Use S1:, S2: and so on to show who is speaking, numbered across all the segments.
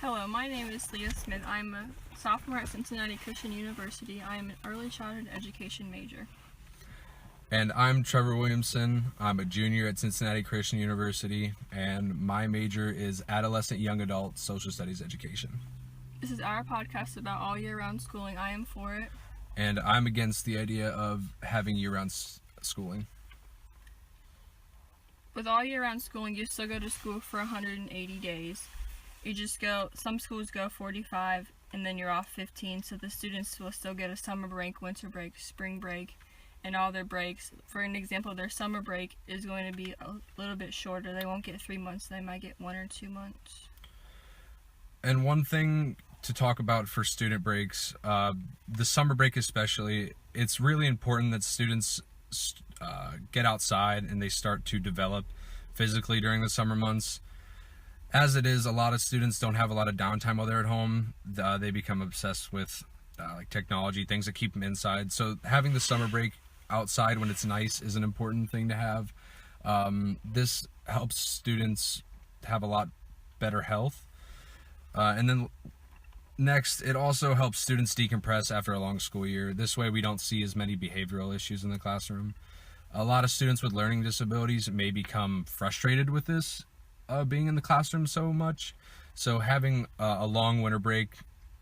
S1: Hello, my name is Leigha Smith. I'm a sophomore at Cincinnati Christian University. I am an early childhood education major.
S2: And I'm Trevor Williamson. I'm a junior at Cincinnati Christian University, and my major is adolescent young adult social studies education.
S1: This is our podcast about all year-round schooling. I am for it.
S2: And I'm against the idea of having year-round schooling.
S1: With all year-round schooling, you still go to school for 180 days. Some schools go 45, and then you're off 15, so the students will still get a summer break, winter break, spring break, and all their breaks. For an example, their summer break is going to be a little bit shorter. They won't get 3 months, they might get 1 or 2 months.
S2: And one thing to talk about for student breaks, the summer break especially, it's really important that students get outside and they start to develop physically during the summer months. As it is, a lot of students don't have a lot of downtime while they're at home. They become obsessed with like technology, things that keep them inside. So having the summer break outside when it's nice is an important thing to have. This helps students have a lot better health. And then next, it also helps students decompress after a long school year. This way we don't see as many behavioral issues in the classroom. A lot of students with learning disabilities may become frustrated with this, being in the classroom so much. So having a long winter break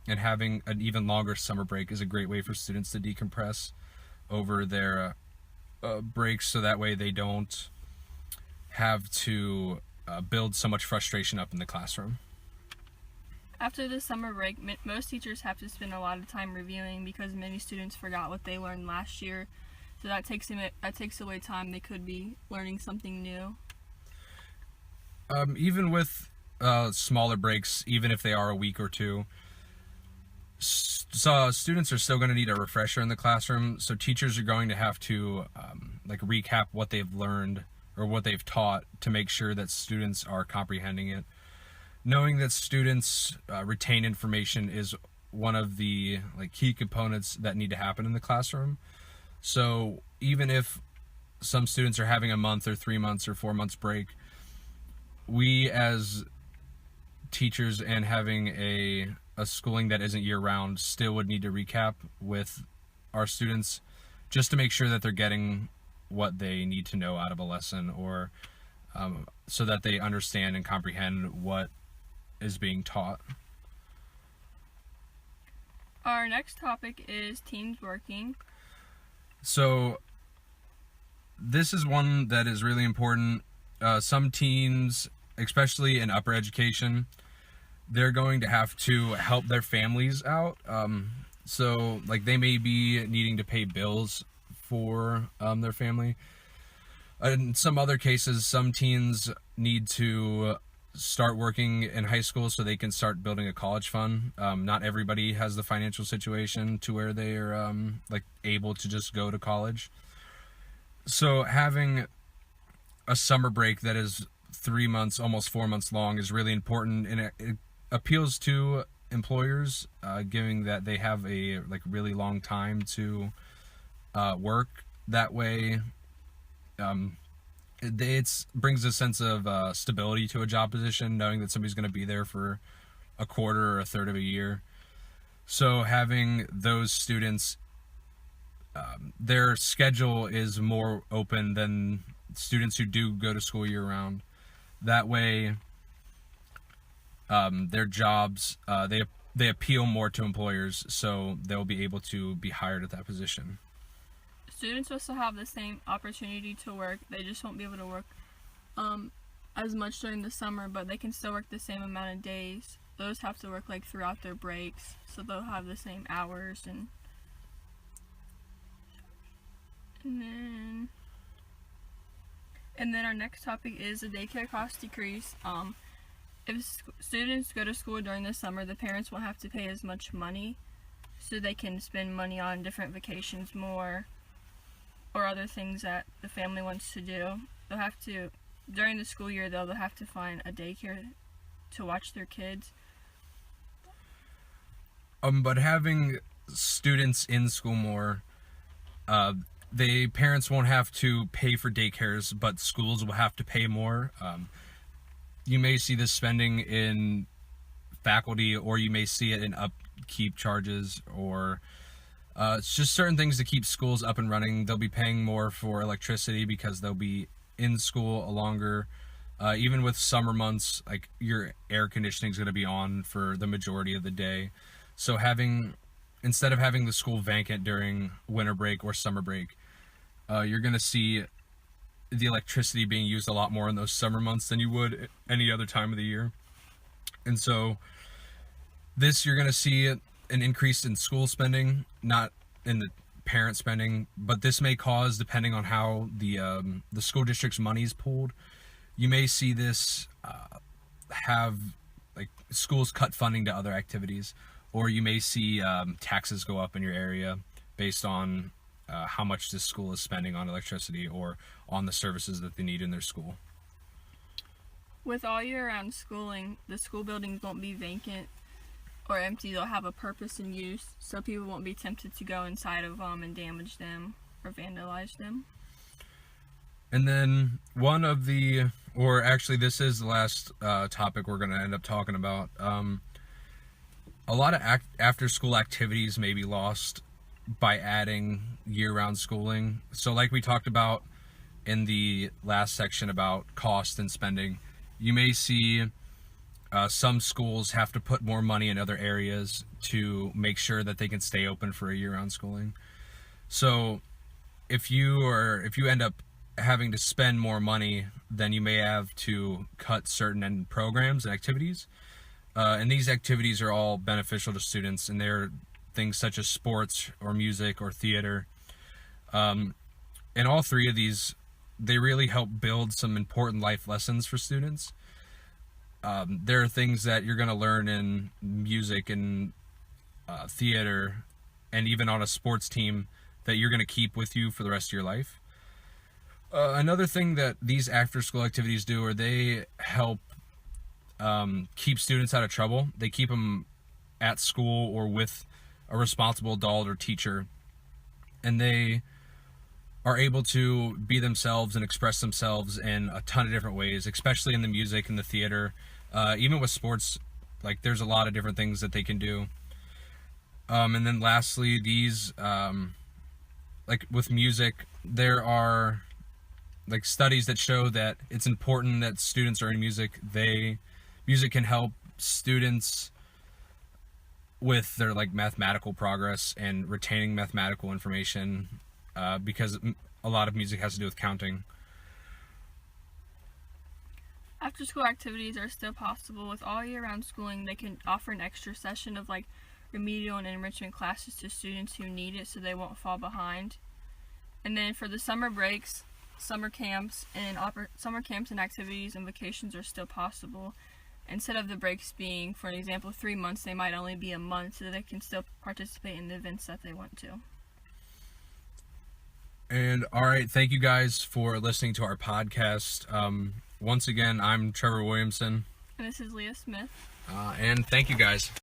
S2: and having an even longer summer break is a great way for students to decompress over their breaks, so that way they don't have to build so much frustration up in the classroom.
S1: After the summer break, most teachers have to spend a lot of time reviewing because many students forgot what they learned last year. So that takes away time they could be learning something new.
S2: Even with smaller breaks, even if they are a week or two, so students are still going to need a refresher in the classroom. So teachers are going to have to recap what they've learned or what they've taught to make sure that students are comprehending it. Knowing that students retain information is one of the key components that need to happen in the classroom. So even if some students are having a month or 3 months or 4 months break, we as teachers and having a schooling that isn't year-round still would need to recap with our students just to make sure that they're getting what they need to know out of a lesson, or so that they understand and comprehend what is being taught.
S1: Our next topic is teams working.
S2: So this is one that is really important. Some teams, especially in upper education, they're going to have to help their families out. So they may be needing to pay bills for their family. In some other cases, some teens need to start working in high school so they can start building a college fund. Not everybody has the financial situation to where they are able to just go to college. So having a summer break that is 3 months, almost 4 months long, is really important, and it appeals to employers, given that they have a really long time to work. That way, it brings a sense of stability to a job position, knowing that somebody's going to be there for a quarter or a third of a year. So having those students, their schedule is more open than students who do go to school year round. That way, their jobs, they appeal more to employers, so they'll be able to be hired at that position.
S1: Students will still have the same opportunity to work. They just won't be able to work as much during the summer, but they can still work the same amount of days. Those have to work throughout their breaks, so they'll have the same hours. And then our next topic is the daycare cost decrease. If students go to school during the summer, the parents won't have to pay as much money, so they can spend money on different vacations more, or other things that the family wants to do. They'll have to, during the school year though, they'll have to find a daycare to watch their kids.
S2: But having students in school more, the parents won't have to pay for daycares, but schools will have to pay more. You may see this spending in faculty, or you may see it in upkeep charges, or it's just certain things to keep schools up and running. They'll be paying more for electricity because they'll be in school longer. Even with summer months, like your air conditioning is going to be on for the majority of the day. So instead of having the school vacant during winter break or summer break, you're going to see the electricity being used a lot more in those summer months than you would any other time of the year. And so you're going to see an increase in school spending, not in the parent spending, but this may cause, depending on how the school district's money is pulled, you may see this have like schools cut funding to other activities, or you may see taxes go up in your area based on how much this school is spending on electricity or on the services that they need in their school.
S1: With all year-round schooling, the school buildings won't be vacant or empty. They'll have a purpose and use, so people won't be tempted to go inside of them and damage them or vandalize them.
S2: And then this is the last topic we're going to end up talking about. A lot of after-school activities may be lost by adding year-round schooling. So like we talked about in the last section about cost and spending, you may see some schools have to put more money in other areas to make sure that they can stay open for a year-round schooling. So if you end up having to spend more money, then you may have to cut certain programs and activities. And these activities are all beneficial to students, and they're things such as sports or music or theater. And all three of these, they really help build some important life lessons for students. There are things that you're going to learn in music and theater, and even on a sports team, that you're going to keep with you for the rest of your life. Another thing that these after-school activities do, or they help keep students out of trouble. They keep them at school or with a responsible adult or teacher, and they are able to be themselves and express themselves in a ton of different ways, especially in the music and the theater. Even with sports, like there's a lot of different things that they can do. And then lastly, these, like with music, there are like studies that show that it's important that students are in music. Music can help students with their like mathematical progress and retaining mathematical information, because a lot of music has to do with counting.
S1: After school activities are still possible. With all year-round schooling, they can offer an extra session of like remedial and enrichment classes to students who need it so they won't fall behind. And then for the summer breaks, summer camps and activities and vacations are still possible. Instead of the breaks being, for an example, 3 months, they might only be a month, so they can still participate in the events that they want to.
S2: And all right, thank you guys for listening to our podcast. Once again, I'm Trevor Williamson.
S1: And this is Leigha Smith.
S2: And thank you guys.